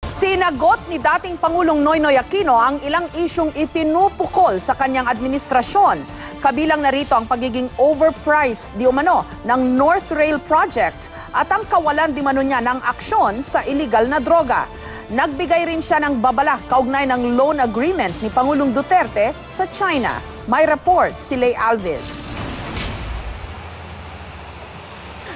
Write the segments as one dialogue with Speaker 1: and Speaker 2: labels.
Speaker 1: Sinagot ni dating Pangulong Noynoy Aquino ang ilang isyung ipinupukol sa kanyang administrasyon. Kabilang narito ang pagiging overpriced di umano ng North Rail Project at ang kawalan di umano niya ng aksyon sa illegal na droga. Nagbigay rin siya ng babala kaugnay ng loan agreement ni Pangulong Duterte sa China. May report si Lay Alves.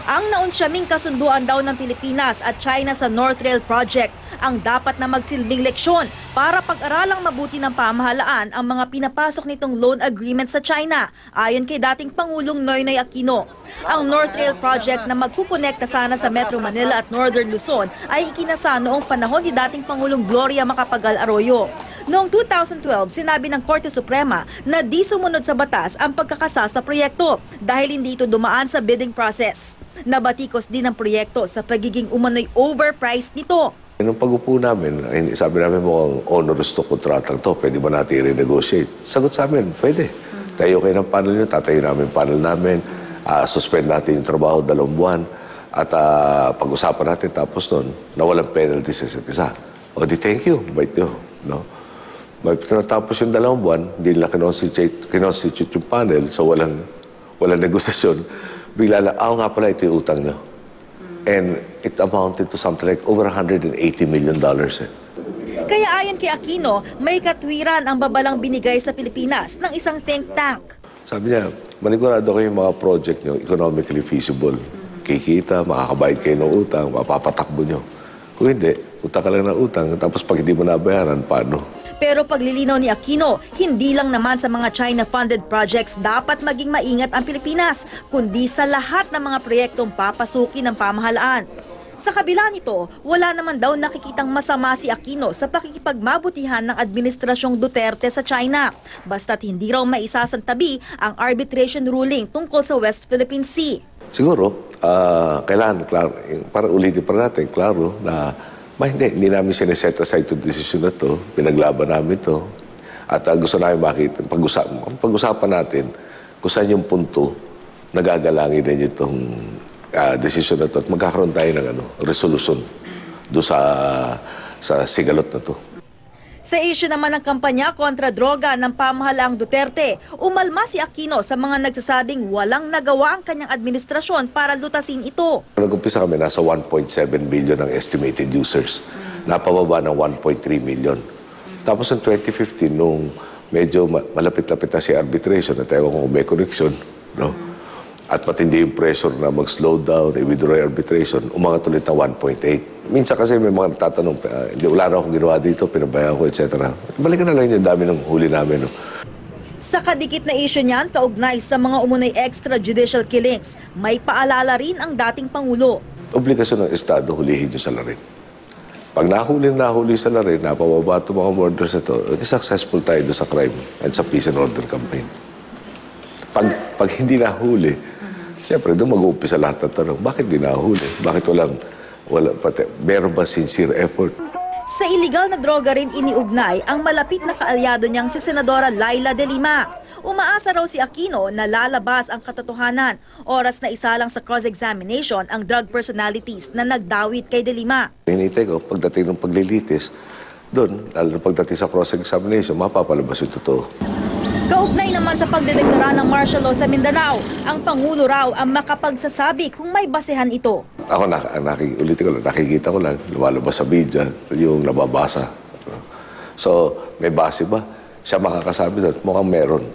Speaker 2: Ang naunsyaming kasunduan daw ng Pilipinas at China sa North Rail Project ang dapat na magsilbing leksyon para pag-aralang mabuti ng pamahalaan ang mga pinapasok nitong loan agreement sa China, ayon kay dating Pangulong Noynoy Aquino. Ang North Rail Project na magkukonekta sana sa Metro Manila at Northern Luzon ay ikinasa noong panahon ni dating Pangulong Gloria Macapagal Arroyo. Noong 2012, sinabi ng Korte Suprema na di sumunod sa batas ang pagkakasa sa proyekto dahil hindi ito dumaan sa bidding process. Nabatikos din ang proyekto sa pagiging umano'y overpriced nito.
Speaker 3: Nung pag-upo namin, sabi namin mukhang onerous to kontratang to, pwede ba natin i-renegotiate? Sagot sa amin, pwede. Tayo kayo ng panel nyo, tatayo namin panel namin, suspend natin yung trabaho 2 buwan, at pag-usapan natin tapos nun, nawalang penalty sa isa't isa. O di thank you, bait nyo. No? Tapos yung 2 buwan, hindi nila kinonstitute yung panel, so walang negosasyon. Bigla lang, nga pala ito yung utang nyo. And it amounted to something like over $180 million.
Speaker 2: Kaya ayon kay Aquino, may katwiran ang babalang binigay sa Pilipinas ng isang think tank.
Speaker 3: Sabi niya, manigurado kayo yung mga project nyo economically feasible. Kikita, makakabayad kayo ng utang, mapapatakbo nyo. Kung hindi, utang ka lang ng utang, tapos pag hindi mo nabayaran, paano?
Speaker 2: Pero paglilinaw ni Aquino, hindi lang naman sa mga China-funded projects dapat maging maingat ang Pilipinas, kundi sa lahat ng mga proyektong papasukin ng pamahalaan. Sa kabila nito, wala naman daw nakikitang masama si Aquino sa pakikipagmabutihan ng Administrasyong Duterte sa China, basta't hindi raw maisasantabi ang arbitration ruling tungkol sa West Philippine Sea.
Speaker 3: Siguro, kailangan, klaro, para ulitin pa natin, klaro na hindi namin sineset aside itong desisyon na ito. Pinaglaban namin ito. At gusto namin makita, pag-usapan natin kung saan yung punto na gagalangin din itong desisyon na ito at magkakaroon tayo ng resolution doon sa sigalot na ito.
Speaker 2: Sa issue naman ng kampanya kontra droga ng pamahalaang Duterte, umalma si Aquino sa mga nagsasabing walang nagawa ang kanyang administrasyon para lutasin ito.
Speaker 3: Nag-umpisa kami, nasa 1.7 million ang estimated users. Napababa ng 1.3 million. Tapos in 2015, nung medyo malapit-lapit na si arbitration, at ewan kung may connection, no? At matindi yung pressure na mag-slow down, i-withdraw arbitration, umangat ulit na 1.8. Minsan kasi may mga nagtatanong, wala na akong ginawa dito, pinabayaan ko, etc. Balikan na lang yung dami ng huli namin. No?
Speaker 2: Sa kadikit na issue niyan, kaugnay sa mga umunay extrajudicial killings, may paalala rin ang dating Pangulo.
Speaker 3: Obligasyon ng Estado, hulihin yung salarin. Pag nahuli sa larin, napababa itong mga murders ito, successful tayo sa crime and sa peace and order campaign. Pag hindi nahuli, siyempre doon mag-uumpisa lahat ng tanong, bakit di nahuli? Bakit meron ba sincere effort?
Speaker 2: Sa iligal na droga rin iniugnay ang malapit na kaalyado niyang si Senadora Laila De Lima. Umaasa raw si Aquino na lalabas ang katotohanan. Oras na isa lang sa cross-examination ang drug personalities na nagdawit kay De Lima.
Speaker 3: Hinintay ko, pagdating ng paglilitis, doon, lalo na pagdating sa cross-examination, mapapalabas yung totoo.
Speaker 2: Kaugnay naman sa pagdedeklara ng martial law sa Mindanao, ang Pangulo raw ang makapagsasabi kung may basehan ito.
Speaker 3: Ako, nakikita ko lang, lumalabas sa media, yung nababasa. So, may base ba? Siya makakasabi doon, mukhang meron.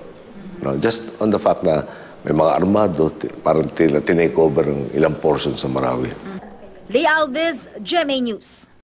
Speaker 3: No? Just on the fact na may mga armado, parang tinake over ng ilang portion sa Marawi.
Speaker 2: Lay Alves, GMA News.